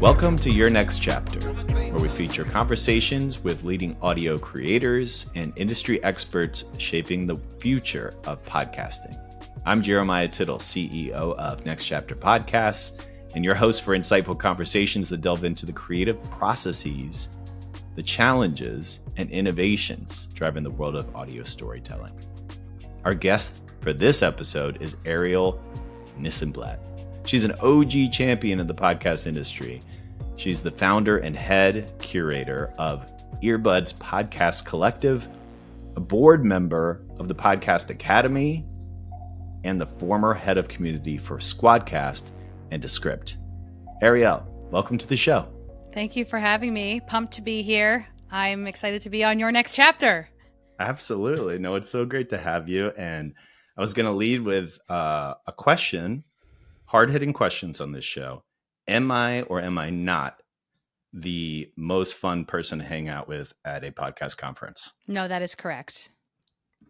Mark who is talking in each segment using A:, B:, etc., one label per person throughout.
A: Welcome to Your Next Chapter, where we feature conversations with leading audio creators and industry experts shaping the future of podcasting. I'm Jeremiah Tittle, CEO of Next Chapter Podcasts, and your host for insightful conversations that delve into the creative processes, the challenges, and innovations driving the world of audio storytelling. Our guest for this episode is Arielle Nissenblatt. She's an OG champion in the podcast industry. She's the founder and head curator of Earbuds Podcast Collective, a board member of the Podcast Academy, and the former head of community for Squadcast and Descript. Arielle, welcome to the show.
B: Thank you for having me. Pumped to be here. I'm excited to be on your next chapter.
A: Absolutely. No, it's so great to have you. And I was going to lead with a question. Hard-hitting questions on this show. Am I or am I not the most fun person to hang out with at a podcast conference?
B: No, that is correct.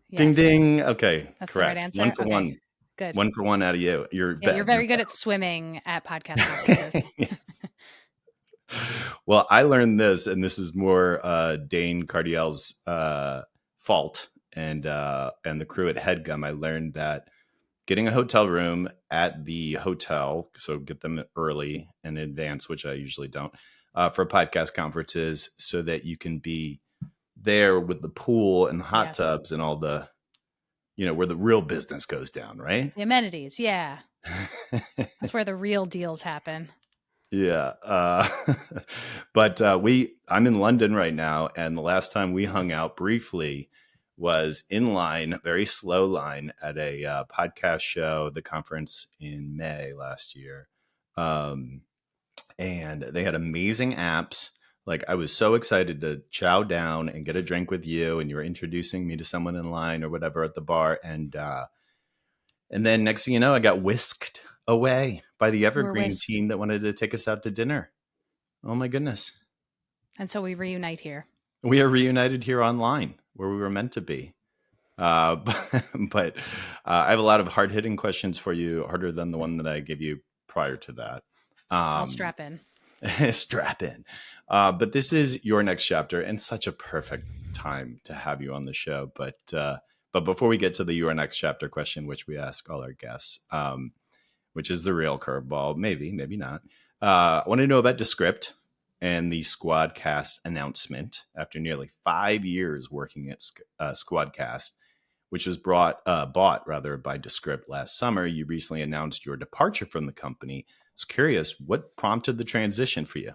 A: Yes. Ding, ding. Okay,
B: that's
A: correct.
B: The right answer.
A: One for
B: okay.
A: one.
B: Good.
A: 1 for 1 out of you. You're
B: very good at swimming at podcast conferences.
A: Well, I learned this, and this is more Dane Cardiel's fault and the crew at HeadGum. I learned that getting a hotel room at the hotel, so get them early in advance, which I usually don't, for podcast conferences, so that you can be there with the pool and the hot tubs and all the, where the real business goes down, right?
B: The amenities, yeah. That's where the real deals happen.
A: Yeah. But I'm in London right now, and the last time we hung out briefly was in line, very slow line at a podcast show, the conference in May last year. And they had amazing apps. Like, I was so excited to chow down and get a drink with you, and you were introducing me to someone in line or whatever at the bar. And then next thing you know, I got whisked away by the Evergreen team that wanted to take us out to dinner. Oh my goodness.
B: And so we reunite here.
A: We are reunited here online, where we were meant to be. But I have a lot of hard-hitting questions for you, harder than the one that I gave you prior to that.
B: I'll strap in.
A: Strap in. But this is your next chapter, and such a perfect time to have you on the show. But before we get to the your next chapter question, which we ask all our guests, which is the real curveball, maybe not. I want to know about Descript and the Squadcast announcement after nearly 5 years working at Squadcast, which was bought by Descript last summer. You recently announced your departure from the company. I was curious, what prompted the transition for you?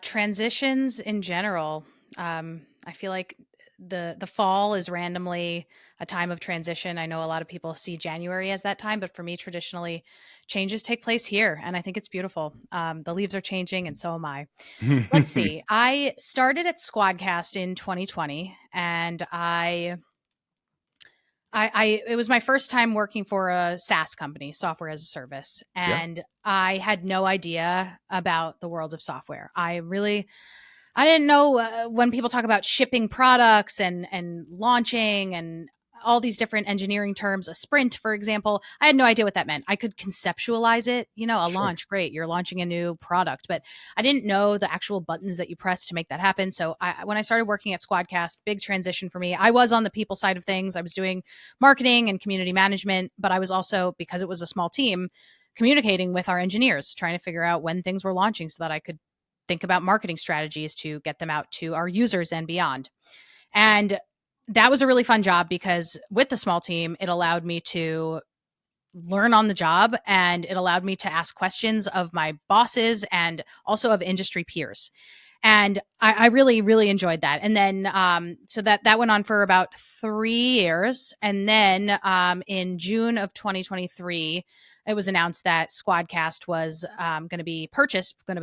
B: Transitions in general. I feel like the fall is randomly a time of transition. I know a lot of people see January as that time, but for me, traditionally, changes take place here, and I think it's beautiful. The leaves are changing, and so am I. Let's see. I started at Squadcast in 2020, and it was my first time working for a SaaS company, software as a service, and I had no idea about the world of software. I didn't know when people talk about shipping products and launching and all these different engineering terms, a sprint, for example. I had no idea what that meant. I could conceptualize it, launch, great, you're launching a new product, but I didn't know the actual buttons that you press to make that happen. So when I started working at Squadcast, big transition for me. I was on the people side of things. I was doing marketing and community management, but I was also, because it was a small team, communicating with our engineers, trying to figure out when things were launching so that I could think about marketing strategies to get them out to our users and beyond. And that was a really fun job because with the small team, it allowed me to learn on the job, and it allowed me to ask questions of my bosses and also of industry peers. And I really, really enjoyed that. And then, so that went on for about 3 years. And then in June of 2023, it was announced that Squadcast was going to be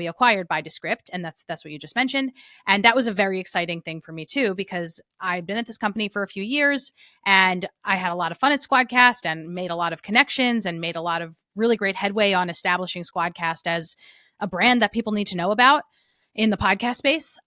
B: acquired by Descript. And that's what you just mentioned. And that was a very exciting thing for me too, because I'd been at this company for a few years and I had a lot of fun at Squadcast and made a lot of connections and made a lot of really great headway on establishing Squadcast as a brand that people need to know about in the podcast space.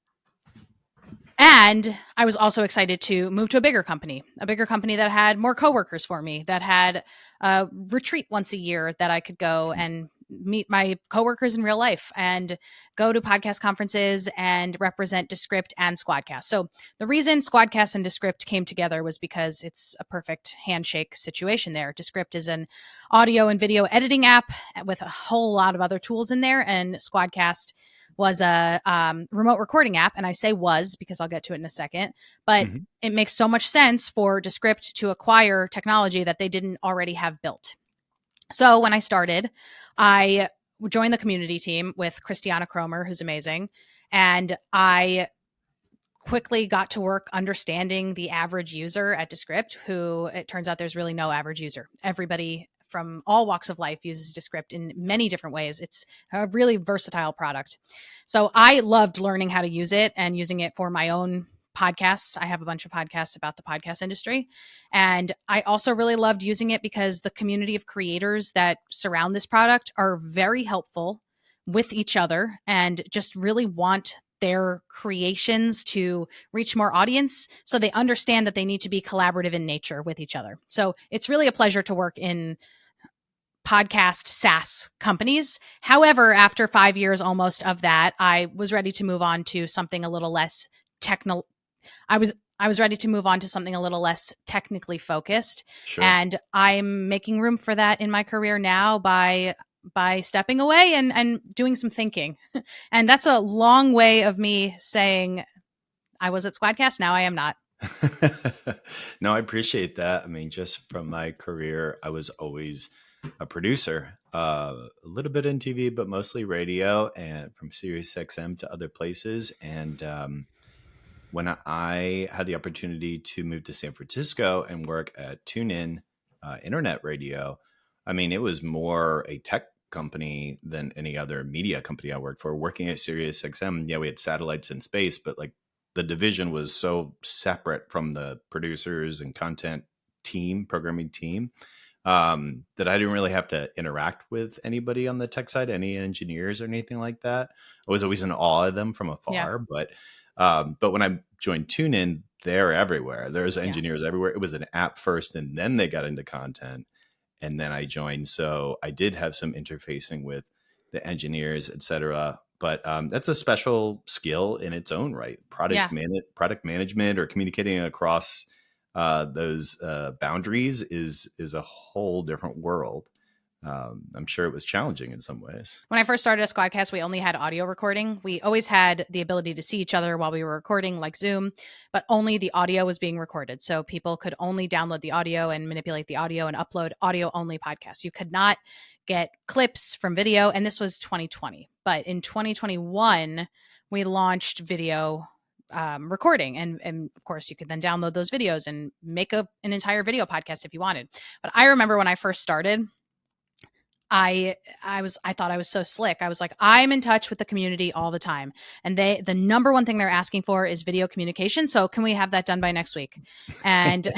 B: And I was also excited to move to a bigger company that had more coworkers for me, that had a retreat once a year that I could go and meet my coworkers in real life and go to podcast conferences and represent Descript and Squadcast. So the reason Squadcast and Descript came together was because it's a perfect handshake situation there. Descript is an audio and video editing app with a whole lot of other tools in there, and Squadcast was a remote recording app. And I say was because I'll get to it in a second, but it makes so much sense for Descript to acquire technology that they didn't already have built. So when I started, I joined the community team with Christiana Cromer, who's amazing. And I quickly got to work understanding the average user at Descript, who it turns out there's really no average user. Everybody from all walks of life uses Descript in many different ways. It's a really versatile product. So I loved learning how to use it and using it for my own podcasts. I have a bunch of podcasts about the podcast industry. And I also really loved using it because the community of creators that surround this product are very helpful with each other and just really want their creations to reach more audience. So they understand that they need to be collaborative in nature with each other. So it's really a pleasure to work in podcast SaaS companies. However, after 5 years almost of that, I was ready to move on to something a little less technical. I was ready to move on to something a little less technically focused. Sure. And I'm making room for that in my career now by stepping away and doing some thinking. And that's a long way of me saying I was at Squadcast. Now I am not.
A: No, I appreciate that. I mean, just from my career, I was always a producer, a little bit in TV, but mostly radio, and from Sirius XM to other places. And when I had the opportunity to move to San Francisco and work at TuneIn internet radio, I mean, it was more a tech company than any other media company I worked for. Working at Sirius XM, yeah, we had satellites in space, but like the division was so separate from the producers and content team, programming team, that I didn't really have to interact with anybody on the tech side, any engineers or anything like that. I was always in awe of them from afar, but when I joined TuneIn, they're everywhere. There's engineers everywhere. It was an app first, and then they got into content, and then I joined. So I did have some interfacing with the engineers, et cetera. But that's a special skill in its own right. Product management or communicating across those boundaries is a whole different world. I'm sure it was challenging in some ways.
B: When I first started a Squadcast, we only had audio recording. We always had the ability to see each other while we were recording, like Zoom, but only the audio was being recorded. So people could only download the audio and manipulate the audio and upload audio-only podcasts. You could not get clips from video, and this was 2020. But in 2021, we launched video recording. And of course, you could then download those videos and make an entire video podcast if you wanted. But I remember when I first started, I thought I was so slick. I was like, I'm in touch with the community all the time. And the number one thing they're asking for is video communication. So can we have that done by next week? And,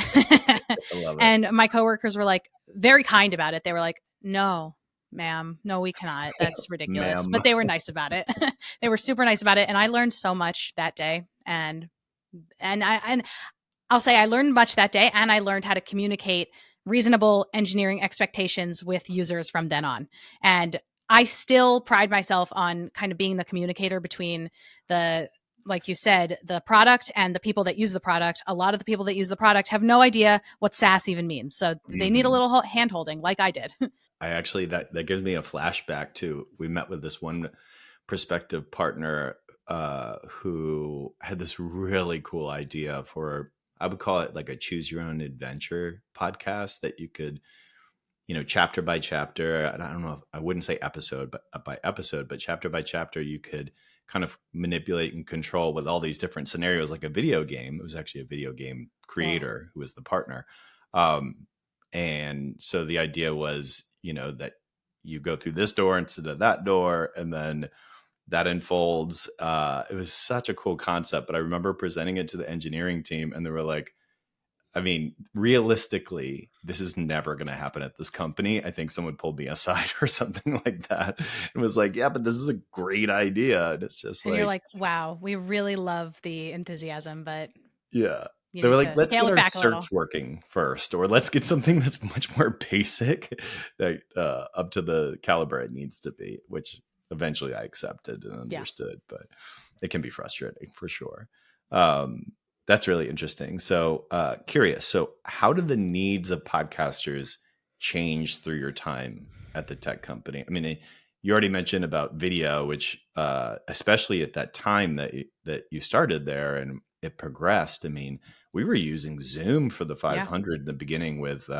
B: and my coworkers were like very kind about it. They were like, no, ma'am, no, we cannot. That's ridiculous. But they were nice about it. They were super nice about it. And I learned so much that day. And I'll say I learned much that day, and I learned how to communicate reasonable engineering expectations with users from then on. And I still pride myself on kind of being the communicator between like you said, the product and the people that use the product. A lot of the people that use the product have no idea what SaaS even means. So they need a little hand holding like I did.
A: I actually, that gives me a flashback to, we met with this one prospective partner who had this really cool idea for, I would call it like a choose your own adventure podcast that you could, chapter by chapter. And I don't know, I wouldn't say episode, but by episode, but chapter by chapter, you could kind of manipulate and control with all these different scenarios, like a video game. It was actually a video game creator who was the partner. And so the idea was, that you go through this door instead of that door, and then that unfolds. It was such a cool concept, but I remember presenting it to the engineering team, and they were like, I mean, realistically, this is never going to happen at this company. I think someone pulled me aside or something like that and was like, yeah, but this is a great idea. And it's just
B: and you're like, wow, we really love the enthusiasm, but
A: yeah. They were like, let's
B: scale
A: get
B: it
A: our
B: back a little.
A: search working first, or let's get something that's much more basic, that up to the caliber it needs to be, which eventually I accepted and understood, but it can be frustrating for sure. That's really interesting. So curious. So how do the needs of podcasters change through your time at the tech company? I mean, you already mentioned about video, which especially at that time that you started there and it progressed. I mean, we were using Zoom for the 500 in the beginning with,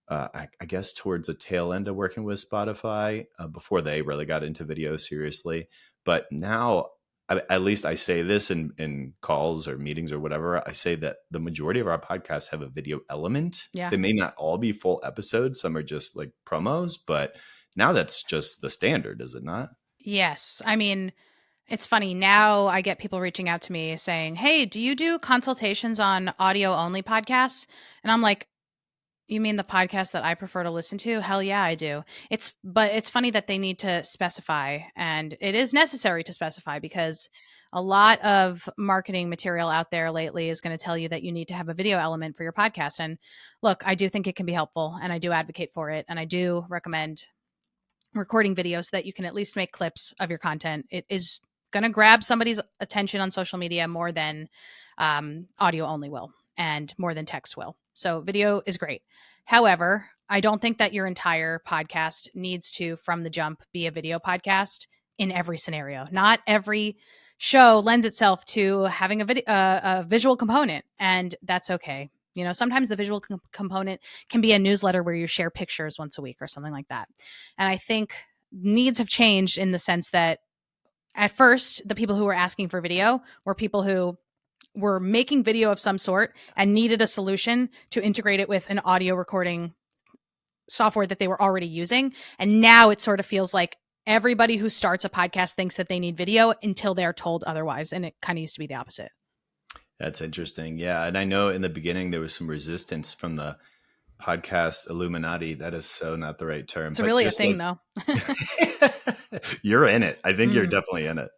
A: I guess, towards the tail end of working with Spotify before they really got into video seriously. But now, at least I say this in calls or meetings or whatever, I say that the majority of our podcasts have a video element.
B: Yeah.
A: They may not all be full episodes. Some are just like promos, but now that's just the standard, is it not?
B: Yes. I mean, it's funny. Now I get people reaching out to me saying, hey, do you do consultations on audio only podcasts? And I'm like, you mean the podcast that I prefer to listen to? Hell yeah, I do. But it's funny that they need to specify, and it is necessary to specify because a lot of marketing material out there lately is going to tell you that you need to have a video element for your podcast. And look, I do think it can be helpful and I do advocate for it. And I do recommend recording videos so that you can at least make clips of your content. It is going to grab somebody's attention on social media more than audio only will, and more than text will. So video is great. However, I don't think that your entire podcast needs to, from the jump, be a video podcast in every scenario. Not every show lends itself to having a visual component, and that's okay. You know, sometimes the visual component can be a newsletter where you share pictures once a week or something like that. And I think needs have changed in the sense that at first, the people who were asking for video were people who were making video of some sort and needed a solution to integrate it with an audio recording software that they were already using. And now it sort of feels like everybody who starts a podcast thinks that they need video until they're told otherwise. And it kind of used to be the opposite.
A: That's interesting. Yeah. And I know in the beginning there was some resistance from the podcast Illuminati. That is so not the right term.
B: It's really a thing, though.
A: You're in it. I think you're definitely in it.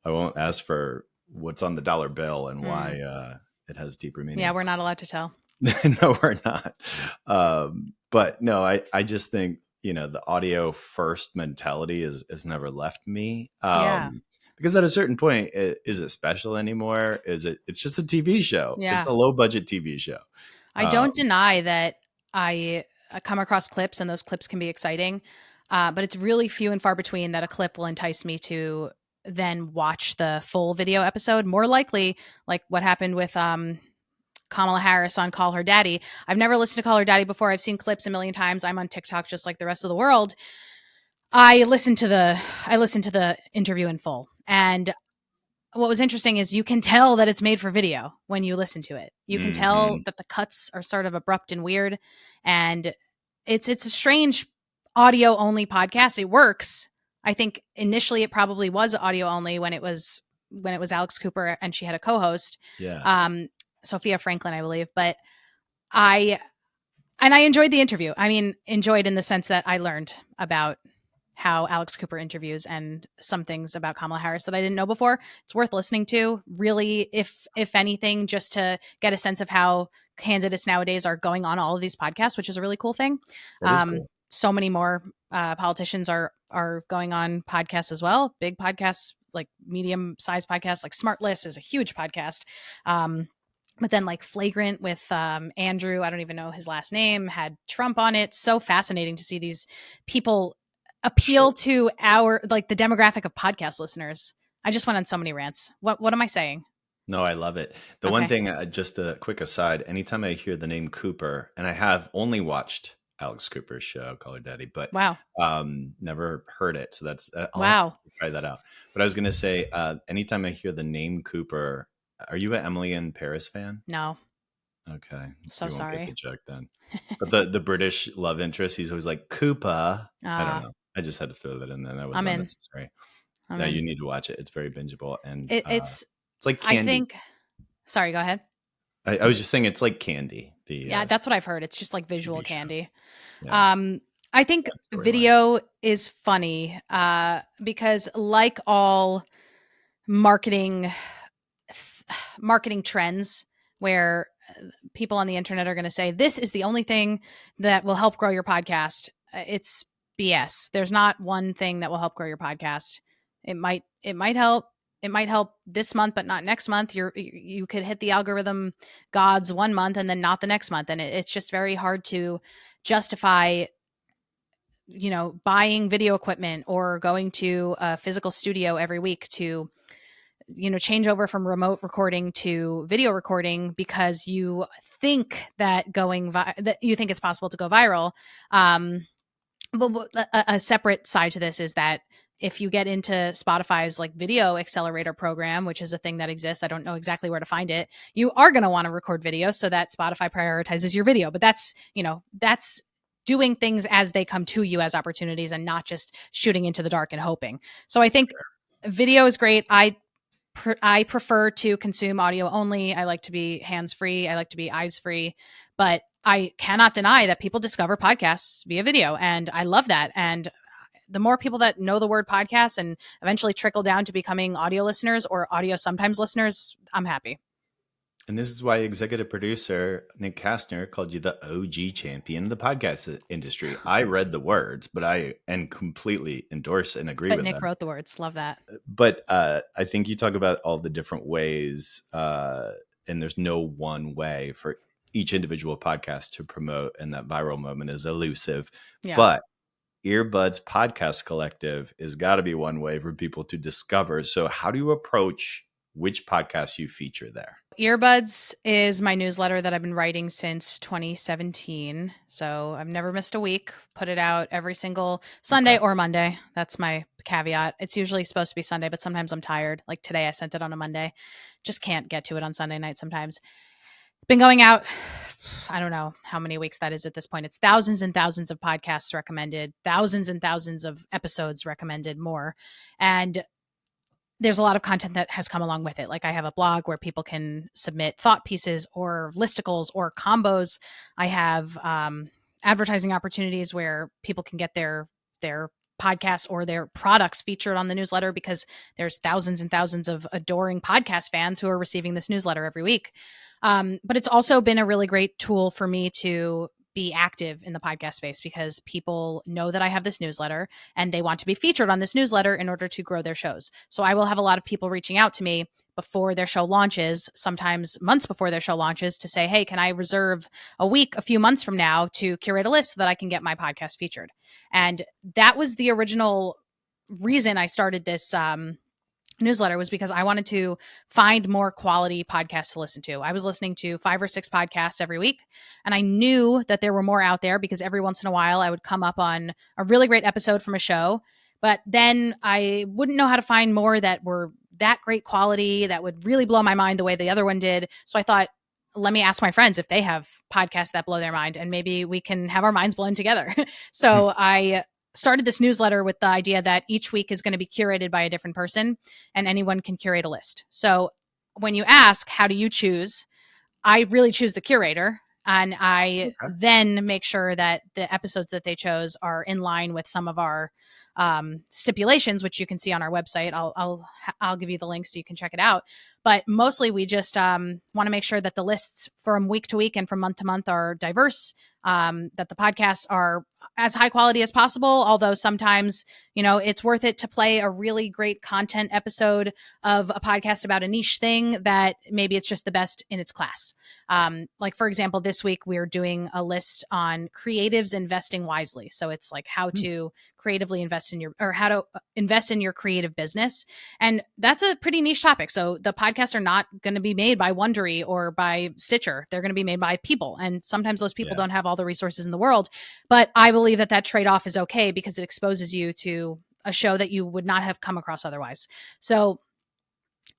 A: I won't ask for what's on the dollar bill and why it has deeper meaning.
B: Yeah, we're not allowed to tell.
A: No, we're not. But no, I just think, the audio first mentality has never left me. Because at a certain point, is it special anymore? It's just a TV show.
B: Yeah.
A: It's a low budget TV show.
B: I don't deny that I come across clips and those clips can be exciting. But it's really few and far between that a clip will entice me to then watch the full video episode. More likely, like what happened with Kamala Harris on Call Her Daddy. I've never listened to Call Her Daddy before. I've seen clips a million times. I'm on TikTok just like the rest of the world. I listened to the interview in full. And what was interesting is you can tell that it's made for video when you listen to it. You can tell that the cuts are sort of abrupt and weird. And it's a strange audio only podcast. It works. I think initially it probably was audio only when it was Alex Cooper and she had a co-host.
A: Yeah.
B: Sophia Franklin, I believe. But I enjoyed the interview. I mean, enjoyed in the sense that I learned about how Alex Cooper interviews and some things about Kamala Harris that I didn't know before. It's worth listening to, really, if anything, just to get a sense of how candidates nowadays are going on all of these podcasts, which is a really cool thing. Cool. So many more politicians are going on podcasts as well. Big podcasts, like medium-sized podcasts, like Smartless is a huge podcast. But then like Flagrant with Andrew, I don't even know his last name, had Trump on it. So fascinating to see these people appeal to the demographic of podcast listeners. I just went on so many rants. What am I saying?
A: No, I love it. The one thing, just a quick aside, anytime I hear the name Cooper, and I have only watched Alex Cooper's show, Call Her Daddy, but never heard it. So that's, I'll have to try that out. But I was going to say, anytime I hear the name Cooper, are you an Emily in Paris fan?
B: No.
A: Okay.
B: So sorry.
A: Get the joke then. But the British love interest, he's always like, Koopa. I don't know. I just had to throw that in there. That was unnecessary. No, you need to watch it. It's very bingeable. And it's like candy.
B: I think. Sorry, go ahead.
A: I was just saying it's like candy.
B: That's what I've heard. It's just like visual candy.
A: Yeah.
B: I think video is funny because like all marketing marketing trends where people on the internet are going to say, this is the only thing that will help grow your podcast. It's BS. There's not one thing that will help grow your podcast. It might help. It might help this month, but not next month. You could hit the algorithm gods one month and then not the next month. And it's just very hard to justify, buying video equipment or going to a physical studio every week to, change over from remote recording to video recording because you think that that you think it's possible to go viral. But a separate side to this is that if you get into Spotify's like video accelerator program, which is a thing that exists, I don't know exactly where to find it, you are going to want to record video so that Spotify prioritizes your video. But that's doing things as they come to you as opportunities and not just shooting into the dark and hoping. So I think video is great. I prefer to consume audio only. I like to be hands-free. I like to be eyes-free. But I cannot deny that people discover podcasts via video, and I love that. And the more people that know the word podcast and eventually trickle down to becoming audio listeners or audio sometimes listeners, I'm happy.
A: And this is why executive producer Nick Kastner called you the OG champion of the podcast industry. I read the words, but I completely endorse and agree with
B: Nick
A: them.
B: wrote the words. Love that.
A: But I think you talk about all the different ways, and there's no one way for each individual podcast to promote, and that viral moment is elusive. Yeah. But Earbuds Podcast Collective has got to be one way for people to discover. So how do you approach which podcasts you feature there?
B: Earbuds is my newsletter that I've been writing since 2017. So I've never missed a week. Put it out every single Sunday or Monday. That's my caveat. It's usually supposed to be Sunday, but sometimes I'm tired. Like today I sent it on a Monday. Just can't get to it on Sunday night sometimes. Been going out, I don't know how many weeks that is at this point. It's thousands and thousands of podcasts recommended, thousands and thousands of episodes recommended, more. And there's a lot of content that has come along with it. Like I have a blog where people can submit thought pieces or listicles or combos. I have advertising opportunities where people can get their podcasts or their products featured on the newsletter because there's thousands and thousands of adoring podcast fans who are receiving this newsletter every week. But it's also been a really great tool for me to be active in the podcast space because people know that I have this newsletter and they want to be featured on this newsletter in order to grow their shows. So I will have a lot of people reaching out to me before their show launches, sometimes months before their show launches, to say, hey, can I reserve a week, a few months from now to curate a list so that I can get my podcast featured? And that was the original reason I started this newsletter, was because I wanted to find more quality podcasts to listen to. I was listening to 5 or 6 podcasts every week, and I knew that there were more out there because every once in a while I would come up on a really great episode from a show, but then I wouldn't know how to find more that were that great quality that would really blow my mind the way the other one did. So I thought, let me ask my friends if they have podcasts that blow their mind, and maybe we can have our minds blown together. So I started this newsletter with the idea that each week is going to be curated by a different person and anyone can curate a list. So when you ask, how do you choose? I really choose the curator, and I then make sure that the episodes that they chose are in line with some of our stipulations, which you can see on our website. I'll give you the link so you can check it out. But mostly we just want to make sure that the lists from week to week and from month to month are diverse, that the podcasts are as high quality as possible. Although sometimes, it's worth it to play a really great content episode of a podcast about a niche thing that maybe it's just the best in its class. Like for example, this week we're doing a list on creatives investing wisely. So it's like how to creatively invest in how to invest in your creative business. And that's a pretty niche topic. So the podcasts are not going to be made by Wondery or by Stitcher. They're going to be made by people. And sometimes those people don't have all the resources in the world. But I believe that trade-off is okay because it exposes you to a show that you would not have come across otherwise. So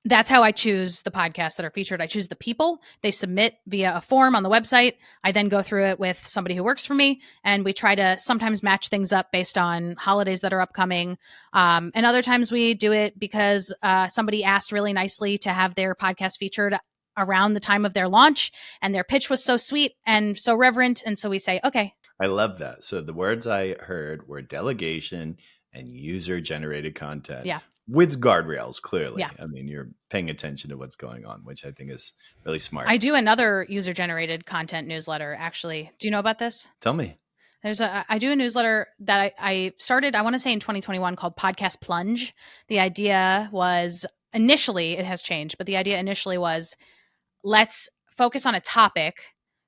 B: that's how I choose the podcasts that are featured. I choose the people. They submit via a form on the website. I then go through it with somebody who works for me, and we try to sometimes match things up based on holidays that are upcoming. And other times we do it because somebody asked really nicely to have their podcast featured around the time of their launch, and their pitch was so sweet and so reverent. And so we say, okay.
A: I love that. So the words I heard were delegation and user-generated content.
B: Yeah.
A: with guardrails, clearly.
B: Yeah.
A: I mean, you're paying attention to what's going on, which I think is really smart.
B: I do another user-generated content newsletter, actually. Do you know about this?
A: Tell me.
B: I do a newsletter that I started, I want to say in 2021, called Podcast Plunge. The idea was initially, it has changed, but the idea initially was, let's focus on a topic,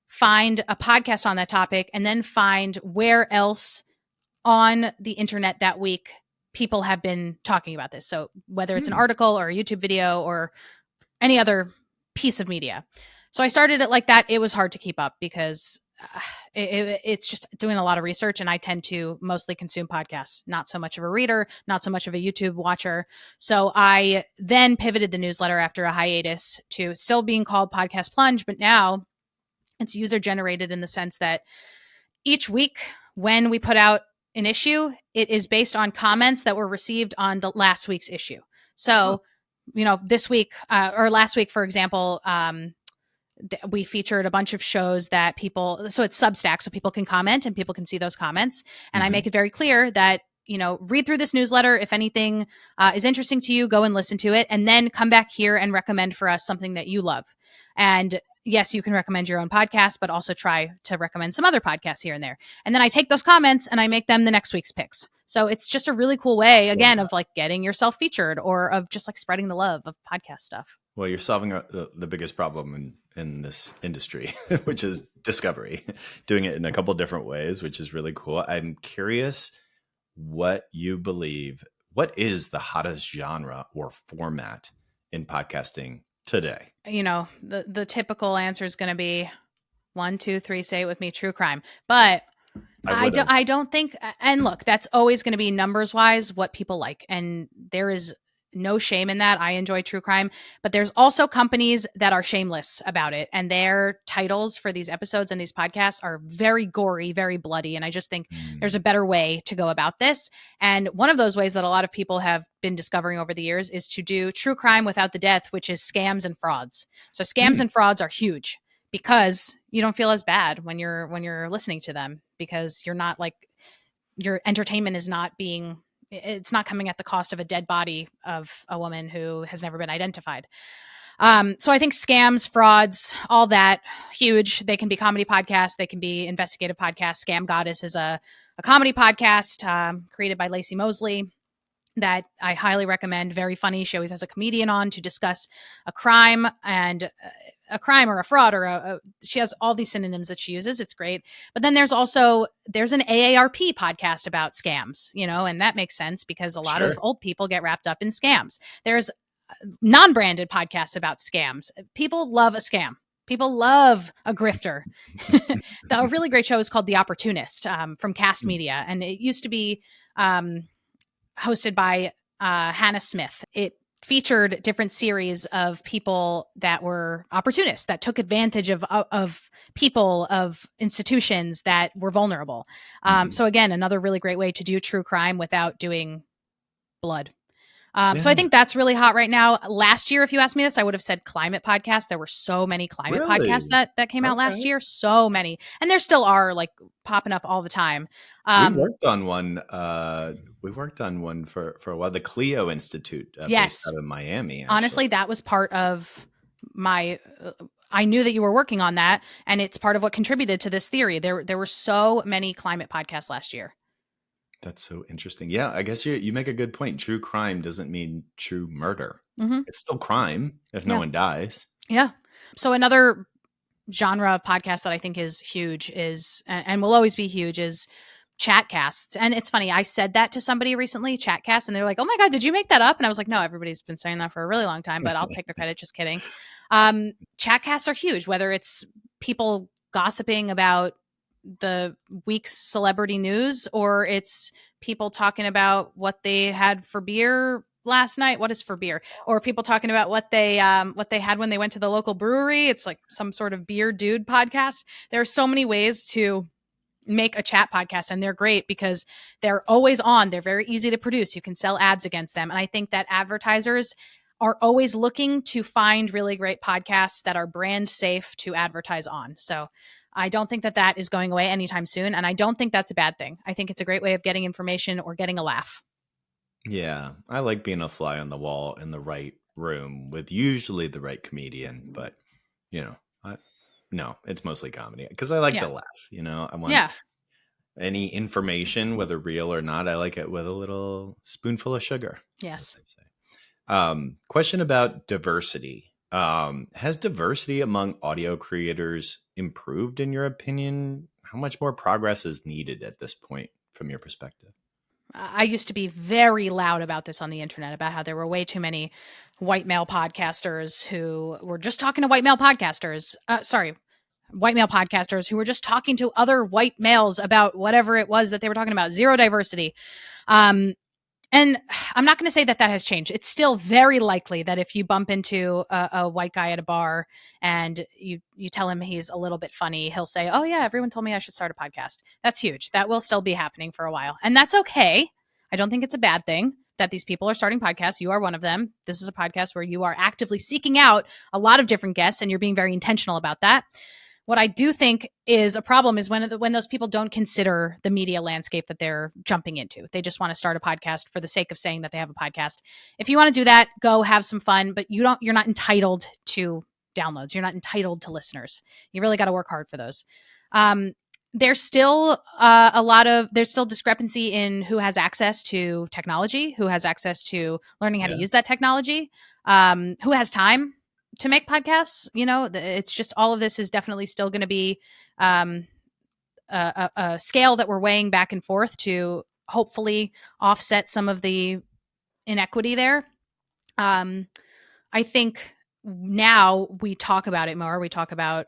B: find a podcast on that topic, and then find where else on the internet that week people have been talking about this. So whether it's an article or a YouTube video or any other piece of media. So I started it like that. It was hard to keep up because it's just doing a lot of research, and I tend to mostly consume podcasts, not so much of a reader, not so much of a YouTube watcher. So I then pivoted the newsletter after a hiatus to still being called Podcast Plunge, but now it's user generated in the sense that each week when we put out an issue, it is based on comments that were received on the last week's issue. So, this week or last week, for example, we featured a bunch of shows that people, so it's Substack, so people can comment and people can see those comments. And I make it very clear that, read through this newsletter. If anything is interesting to you, go and listen to it, and then come back here and recommend for us something that you love. And yes, you can recommend your own podcast, but also try to recommend some other podcasts here and there. And then I take those comments and I make them the next week's picks. So it's just a really cool way, again, of like getting yourself featured or of just like spreading the love of podcast stuff.
A: Well, you're solving the biggest problem in this industry, which is discovery, doing it in a couple different ways, which is really cool. I'm curious what you believe, what is the hottest genre or format in podcasting today?
B: The typical answer is going to be 1, 2, 3, say it with me, true crime. But I don't think, and look, that's always going to be numbers wise what people like. And there is no shame in that. I enjoy true crime, but there's also companies that are shameless about it. And their titles for these episodes and these podcasts are very gory, very bloody. And I just think there's a better way to go about this. And one of those ways that a lot of people have been discovering over the years is to do true crime without the death, which is scams and frauds. So scams and frauds are huge because you don't feel as bad when you're listening to them, because you're not like, your entertainment is not being, it's not coming at the cost of a dead body of a woman who has never been identified. So I think scams, frauds, all that, huge. They can be comedy podcasts. They can be investigative podcasts. Scam Goddess is a comedy podcast created by Lacey Mosley that I highly recommend. Very funny. She always has a comedian on to discuss a crime and a crime or a fraud or she has all these synonyms that she uses. It's great. But then there's an AARP podcast about scams, and that makes sense because a lot of old people get wrapped up in scams. There's non-branded podcasts about scams. People love a scam. People love a grifter. A really great show is called The Opportunist from Cast Media. And it used to be hosted by Hannah Smith. It featured different series of people that were opportunists, that took advantage of people, of institutions that were vulnerable. So again, another really great way to do true crime without doing blood. So I think that's really hot right now. Last year, if you asked me this, I would have said climate podcasts. There were so many climate podcasts that came out last year. So many. And there still are, like, popping up all the time.
A: We worked on one. For a while. The Clio Institute based out of Miami. Actually.
B: Honestly, that was part of my... I knew that you were working on that, and it's part of what contributed to this theory. There were so many climate podcasts last year.
A: That's so interesting. Yeah, I guess you make a good point. True crime doesn't mean true murder. It's still crime if no one dies. Yeah.
B: So another genre of podcast that I think is huge is, and will always be huge, is chatcasts. And it's funny, I said that to somebody recently, chatcast, and they're like, oh my God, did you make that up? And I was like, no, everybody's been saying that for a really long time, but I'll take the credit. Just kidding. Chatcasts are huge, whether it's people gossiping about the week's celebrity news, or it's people talking about what they had for beer last night. What is for beer? Or people talking about what they had when they went to the local brewery. It's like some sort of beer dude podcast. There are so many ways to make a chat podcast, and they're great because they're always on. They're very easy to produce. You can sell ads against them. And I think that advertisers are always looking to find really great podcasts that are brand safe to advertise on. So I don't think that is going away anytime soon. And I don't think that's a bad thing. I think it's a great way of getting information or getting a laugh.
A: Yeah, I like being a fly on the wall in the right room with usually the right comedian, but you know, I, no, it's mostly comedy because I like to
B: Yeah.
A: laugh. I want
B: Yeah.
A: any information, whether real or not. I like it with a little spoonful of sugar, as
B: Yes.
A: I say. Question about diversity. Has diversity among audio creators improved in your opinion? How much more progress is needed at this point from your perspective?
B: I used to be very loud about this on the internet about how there were way too many white male podcasters who were just talking to white male podcasters. White male podcasters who were just talking to other white males about whatever it was that they were talking about. Zero diversity. Um, And I'm not going to say that has changed. It's still very likely that if you bump into a white guy at a bar and you tell him he's a little bit funny, he'll say, "Oh yeah, everyone told me I should start a podcast." That's huge. That will still be happening for a while, and that's okay. I don't think it's a bad thing that these people are starting podcasts. You are one of them. This is a podcast where you are actively seeking out a lot of different guests, and you're being very intentional about that. What I do think is a problem is when those people don't consider the media landscape that they're jumping into. They just want to start a podcast for the sake of saying that they have a podcast. If you want to do that, go have some fun, but you're not entitled to downloads. You're not entitled to listeners. You really got to work hard for those. There's still there's still discrepancy in who has access to technology, who has access to learning how to use that technology, who has time to make podcasts. It's just all of this is definitely still going to be a scale that we're weighing back and forth to hopefully offset some of the inequity there. I think now we talk about it more. We talk about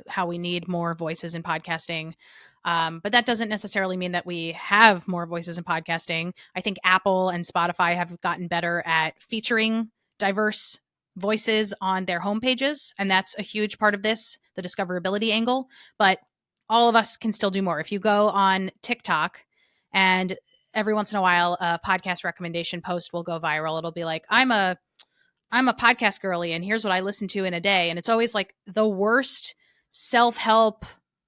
B: how we need more voices in podcasting. But that doesn't necessarily mean that we have more voices in podcasting. I think Apple and Spotify have gotten better at featuring diverse voices on their homepages. And that's a huge part of this, the discoverability angle. But all of us can still do more. If you go on TikTok and every once in a while, a podcast recommendation post will go viral, it'll be like, I'm a podcast girly and here's what I listen to in a day. And it's always like the worst self-help,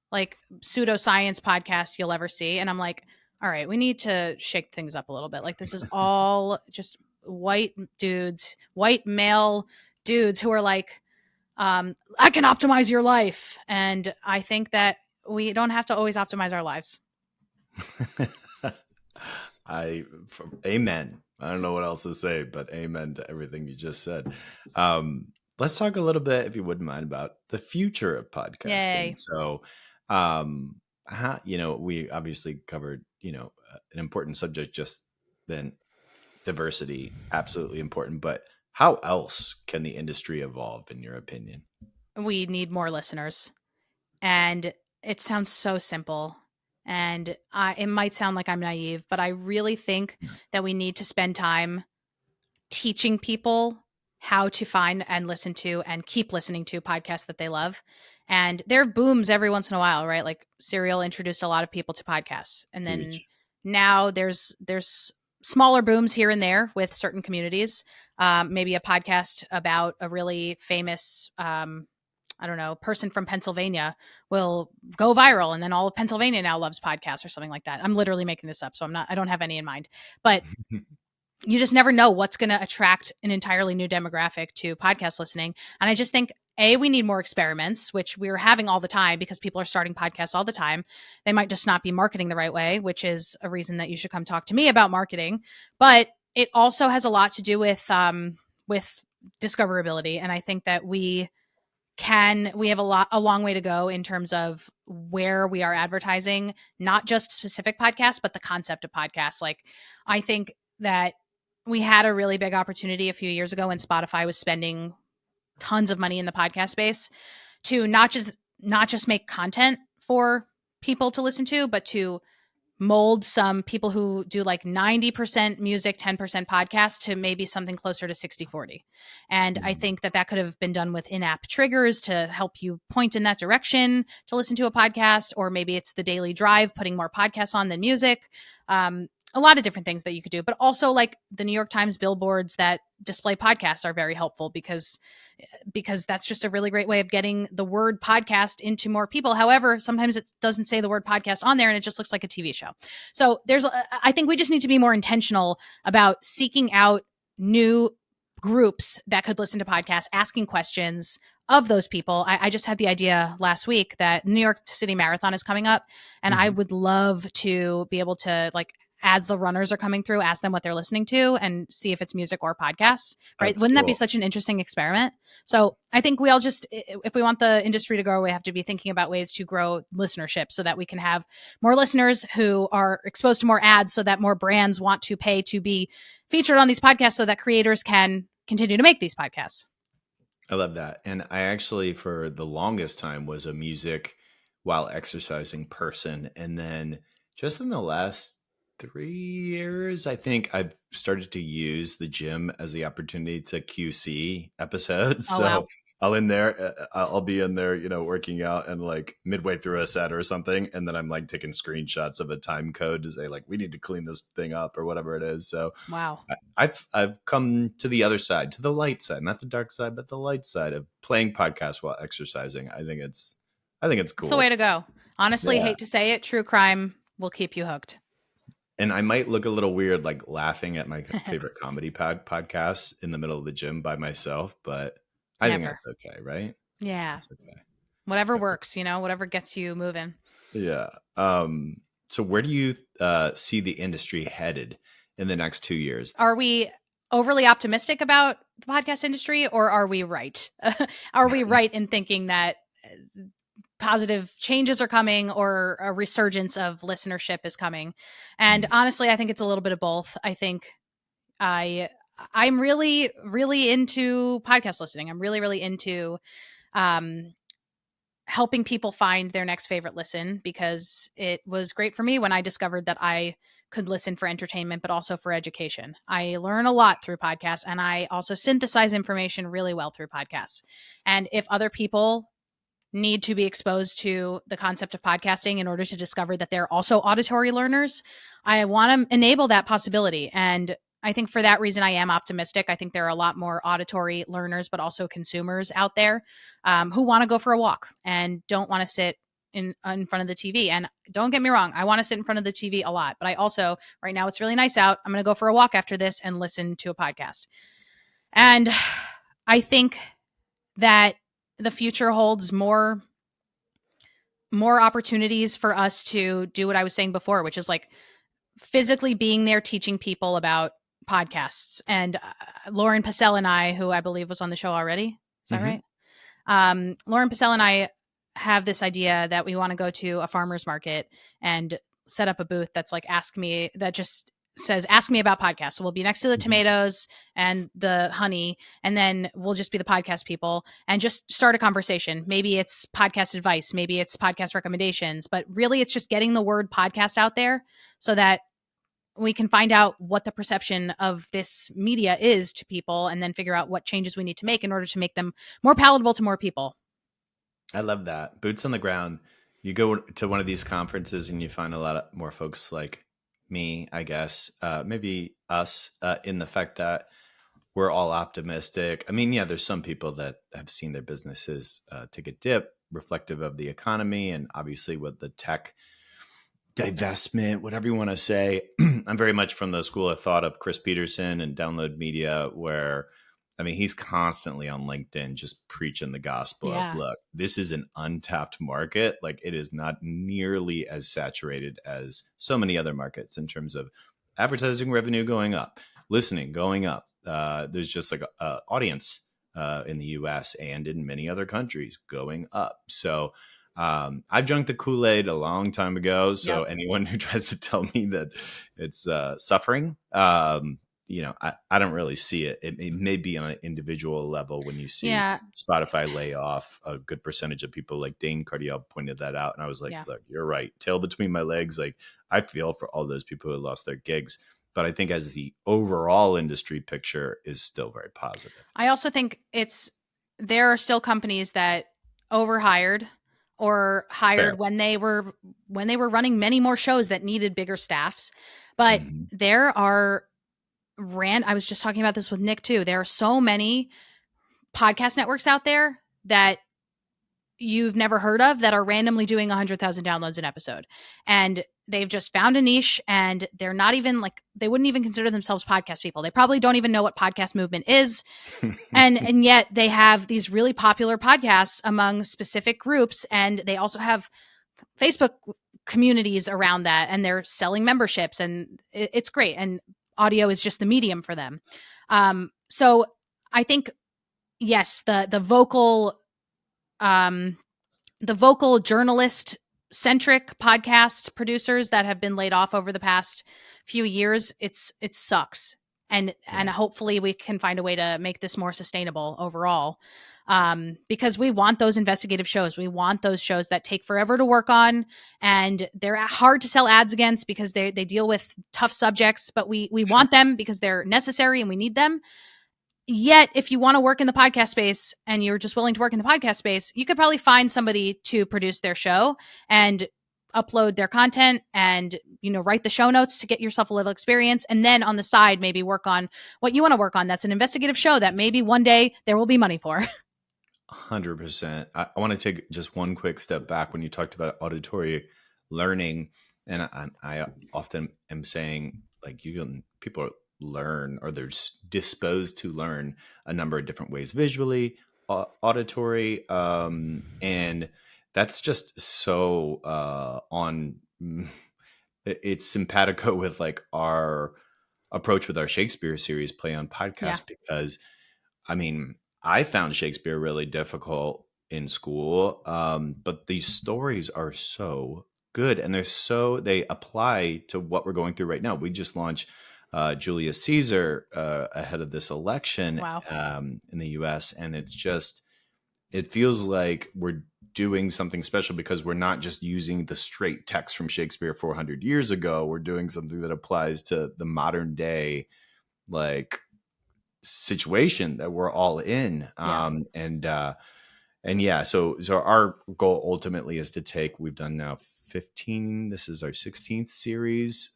B: like pseudoscience podcast you'll ever see. And I'm like, all right, we need to shake things up a little bit. Like this is all just white male dudes who are like, I can optimize your life. And I think that we don't have to always optimize our lives.
A: Amen. I don't know what else to say, but amen to everything you just said. Let's talk a little bit, if you wouldn't mind, about the future of podcasting.
B: Yay.
A: So, we obviously covered, an important subject just then. Diversity, absolutely important, but how else can the industry evolve, in your opinion?
B: We need more listeners. And it sounds so simple. And it might sound like I'm naive, but I really think that we need to spend time teaching people how to find and listen to and keep listening to podcasts that they love. And there are booms every once in a while, right? Like Serial introduced a lot of people to podcasts. And then now there's smaller booms here and there with certain communities. Maybe a podcast about a really famous person from Pennsylvania will go viral and then all of Pennsylvania now loves podcasts or something like that. I'm literally making this up, so I don't have any in mind, but you just never know what's going to attract an entirely new demographic to podcast listening. And I just think, we need more experiments, which we're having all the time because people are starting podcasts all the time. They might just not be marketing the right way, which is a reason that you should come talk to me about marketing. But it also has a lot to do with discoverability. And I think that we have a long way to go in terms of where we are advertising, not just specific podcasts, but the concept of podcasts. Like, I think that we had a really big opportunity a few years ago when Spotify was spending tons of money in the podcast space to not just make content for people to listen to, but to mold some people who do like 90% music, 10% podcast to maybe something closer to 60-40. And I think that could have been done with in-app triggers to help you point in that direction to listen to a podcast, or maybe it's the daily drive, putting more podcasts on than music. a lot of different things that you could do, but also like the New York Times billboards that display podcasts are very helpful because that's just a really great way of getting the word podcast into more people. However, sometimes it doesn't say the word podcast on there and it just looks like a TV show. So I think we just need to be more intentional about seeking out new groups that could listen to podcasts, asking questions of those people. I just had the idea last week that New York City Marathon is coming up, and I would love to be able to, like, as the runners are coming through, ask them what they're listening to and see if it's music or podcasts, right? Wouldn't that be such an interesting experiment? So I think we all just, if we want the industry to grow, we have to be thinking about ways to grow listenership so that we can have more listeners who are exposed to more ads, so that more brands want to pay to be featured on these podcasts, so that creators can continue to make these podcasts.
A: I love that. And I actually, for the longest time, was a music while exercising person. And then just in the last 3 years, I think I've started to use the gym as the opportunity to QC episodes.
B: Oh,
A: so
B: wow.
A: I'll be in there, working out, and like midway through a set or something. And then I'm like taking screenshots of a time code to say like, we need to clean this thing up or whatever it is. So
B: wow.
A: I've come to the other side, to the light side, not the dark side, but the light side of playing podcasts while exercising. I think it's cool.
B: It's the way to go. Honestly,
A: Yeah.
B: hate to say it, true crime will keep you hooked.
A: And I might look a little weird, like laughing at my favorite comedy podcasts in the middle of the gym by myself, but I think that's okay, right?
B: Yeah.
A: That's okay.
B: Whatever works, whatever gets you moving.
A: Yeah. So where do you see the industry headed in the next 2 years?
B: Are we overly optimistic about the podcast industry, or are we right? Are we right in thinking that positive changes are coming, or a resurgence of listenership is coming? And honestly, I think it's a little bit of both. I think I'm really, really into podcast listening. I'm really, really into helping people find their next favorite listen, because it was great for me when I discovered that I could listen for entertainment, but also for education. I learn a lot through podcasts, and I also synthesize information really well through podcasts. And if other people need to be exposed to the concept of podcasting in order to discover that they're also auditory learners, I want to enable that possibility. And I think for that reason, I am optimistic. I think there are a lot more auditory learners, but also consumers out there who want to go for a walk and don't want to sit in front of the TV. And don't get me wrong, I want to sit in front of the TV a lot, but I also, right now it's really nice out, I'm going to go for a walk after this and listen to a podcast. And I think that the future holds more opportunities for us to do what I was saying before, which is like physically being there, teaching people about podcasts. And Lauren Passell and I, who I believe was on the show already, is that right? Lauren Passell and I have this idea that we want to go to a farmer's market and set up a booth that's like ask me about podcasts. So we'll be next to the tomatoes and the honey, and then we'll just be the podcast people and just start a conversation. Maybe it's podcast advice, maybe it's podcast recommendations, but really it's just getting the word podcast out there so that we can find out what the perception of this media is to people, and then figure out what changes we need to make in order to make them more palatable to more people.
A: I love that. Boots on the ground. You go to one of these conferences and you find a lot more folks like me, I guess, maybe us, in the fact that we're all optimistic. I mean, yeah, there's some people that have seen their businesses take a dip, reflective of the economy, and obviously with the tech divestment, whatever you want to say. I'm very much from the school of thought of Chris Peterson and Download Media, where I mean, he's constantly on LinkedIn just preaching the gospel of, look, this is an untapped market. Like, it is not nearly as saturated as so many other markets in terms of advertising revenue going up, listening going up. There's just like a audience in the US and in many other countries going up. So I've drunk the Kool-Aid a long time ago. So anyone who tries to tell me that it's suffering, I don't really see it. It may be on an individual level when you see Spotify lay off a good percentage of people, like Dane Cardiel pointed that out. And I was like, look, you're right. Tail between my legs. Like, I feel for all those people who lost their gigs. But I think as the overall industry picture is still very positive.
B: I also think there are still companies that overhired or hired
A: Fair.
B: when they were running many more shows that needed bigger staffs. But
A: Mhm.
B: there are I was just talking about this with Nick too. There are so many podcast networks out there that you've never heard of that are randomly doing 100,000 downloads an episode. And they've just found a niche, and they're not even like, they wouldn't even consider themselves podcast people. They probably don't even know what podcast movement is. And yet they have these really popular podcasts among specific groups, and they also have Facebook communities around that, and they're selling memberships, and it's great. And audio is just the medium for them. So I think, yes, the vocal journalist centric podcast producers that have been laid off over the past few years, it sucks. And hopefully we can find a way to make this more sustainable overall. Because we want those investigative shows. We want those shows that take forever to work on, and they're hard to sell ads against because they deal with tough subjects, but we want them because they're necessary and we need them. Yet, if you want to work in the podcast space and you're just willing to work in the podcast space, you could probably find somebody to produce their show and upload their content and, write the show notes to get yourself a little experience. And then on the side, maybe work on what you want to work on. That's an investigative show that maybe one day there will be money for.
A: 100%. I want to take just one quick step back when you talked about auditory learning. And I often am saying, like, people learn, or they're disposed to learn a number of different ways, visually, auditory, and that's just so it's simpatico with like our approach with our Shakespeare series Play on Podcast, because I mean, I found Shakespeare really difficult in school, but these stories are so good, and they apply to what we're going through right now. We just launched Julius Caesar ahead of this election.
B: Wow.
A: In the US, and it feels like we're doing something special because we're not just using the straight text from Shakespeare 400 years ago. We're doing something that applies to the modern day, like, situation that we're all in. So our goal ultimately is to take, we've done now 15, this is our 16th series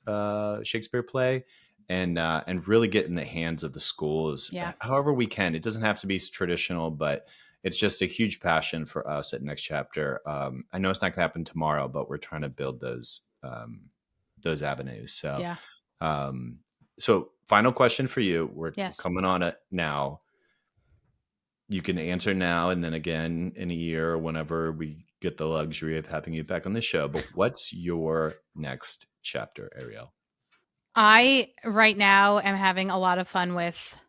A: Shakespeare play, and really get in the hands of the schools however we can. It doesn't have to be traditional, but it's just a huge passion for us at Next Chapter. I know it's not gonna happen tomorrow, but we're trying to build those avenues. So final question for you. We're coming on it now. You can answer now and then again in a year or whenever we get the luxury of having you back on the show. But what's your next chapter, Arielle?
B: I right now am having a lot of fun with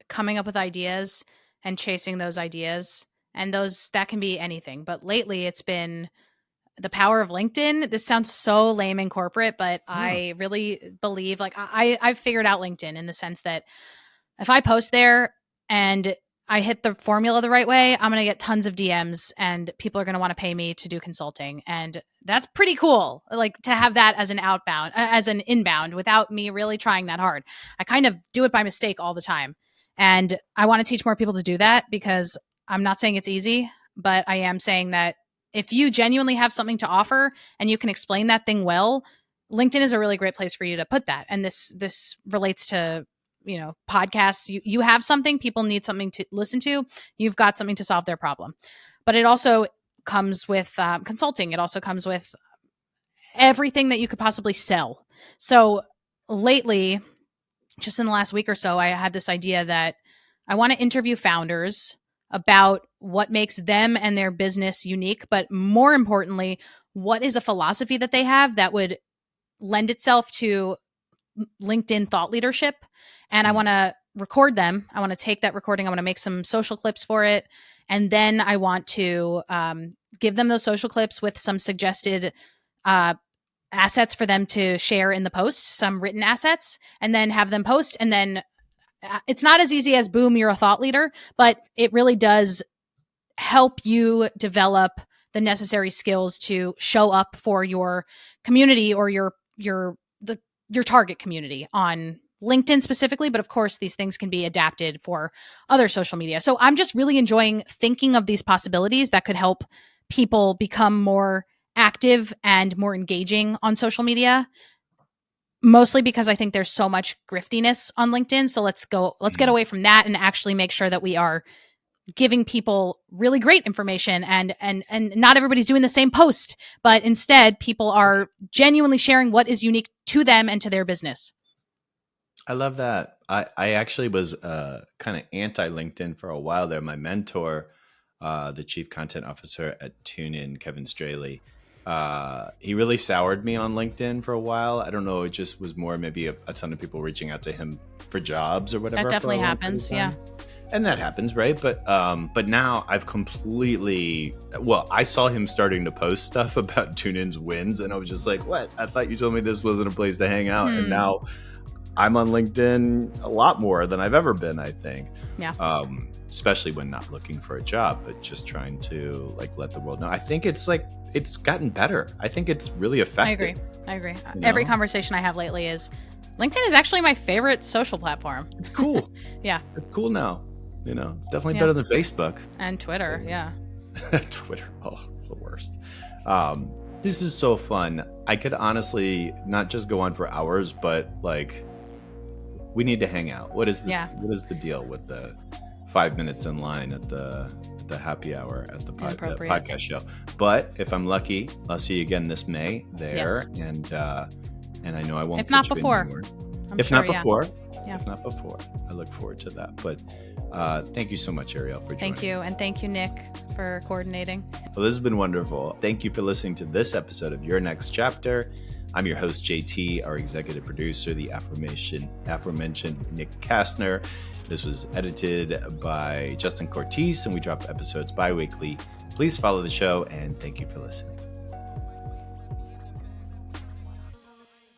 B: coming up with ideas and chasing those ideas. And that can be anything. But lately it's been the power of LinkedIn. This sounds so lame and corporate, but I really believe, like, I've figured out LinkedIn in the sense that if I post there and I hit the formula the right way, I'm going to get tons of DMs and people are going to want to pay me to do consulting. And that's pretty cool. Like, to have that as an inbound without me really trying that hard. I kind of do it by mistake all the time. And I want to teach more people to do that, because I'm not saying it's easy, but I am saying that if you genuinely have something to offer and you can explain that thing well, LinkedIn is a really great place for you to put that. And this relates to, podcasts. You have something, people need something to listen to. You've got something to solve their problem. But it also comes with consulting. It also comes with everything that you could possibly sell. So lately, just in the last week or so, I had this idea that I want to interview founders about what makes them and their business unique, but more importantly, what is a philosophy that they have that would lend itself to LinkedIn thought leadership. And I want to record them. I want to take that recording. I want to make some social clips for it. And then I want to give them those social clips with some suggested assets for them to share in the post, some written assets, and then have them post. And then it's not as easy as boom, you're a thought leader, but it really does help you develop the necessary skills to show up for your community or your target community on LinkedIn specifically. But of course, these things can be adapted for other social media. So I'm just really enjoying thinking of these possibilities that could help people become more active and more engaging on social media, mostly because I think there's so much griftiness on LinkedIn. So let's get away from that and actually make sure that we are giving people really great information, and not everybody's doing the same post, but instead people are genuinely sharing what is unique to them and to their business.
A: I love that. I actually was kind of anti LinkedIn for a while there. My mentor, the chief content officer at TuneIn, Kevin Straley, he really soured me on LinkedIn for a while. I don't know. It just was more maybe a ton of people reaching out to him for jobs or whatever.
B: That definitely happens. Yeah.
A: And that happens, right? But now I've completely, I saw him starting to post stuff about TuneIn's wins, and I was just like, what? I thought you told me this wasn't a place to hang out. And now I'm on LinkedIn a lot more than I've ever been, I think.
B: Yeah.
A: Especially when not looking for a job, but just trying to like let the world know. I think it's gotten better. I think it's really effective.
B: I agree. Every conversation I have lately is LinkedIn is actually my favorite social platform.
A: It's cool.
B: Yeah.
A: It's cool now. It's definitely better than Facebook.
B: And Twitter, yeah.
A: Twitter, it's the worst. This is so fun. I could honestly not just go on for hours, but like, we need to hang out. What is this? Yeah. What is the deal with the 5 minutes in line at the happy hour at the podcast show? But if I'm lucky, I'll see you again this May there. Yes. And I know I won't.
B: If not before.
A: If not before. I look forward to that. But thank you so much, Arielle, for joining.
B: Thank you. And thank you, Nick, for coordinating.
A: Well, this has been wonderful. Thank you for listening to this episode of Your Next Chapter. I'm your host, JT, our executive producer, the aforementioned Nick Kastner. This was edited by Justin Cortese, and we drop episodes bi-weekly. Please follow the show, and thank you for listening.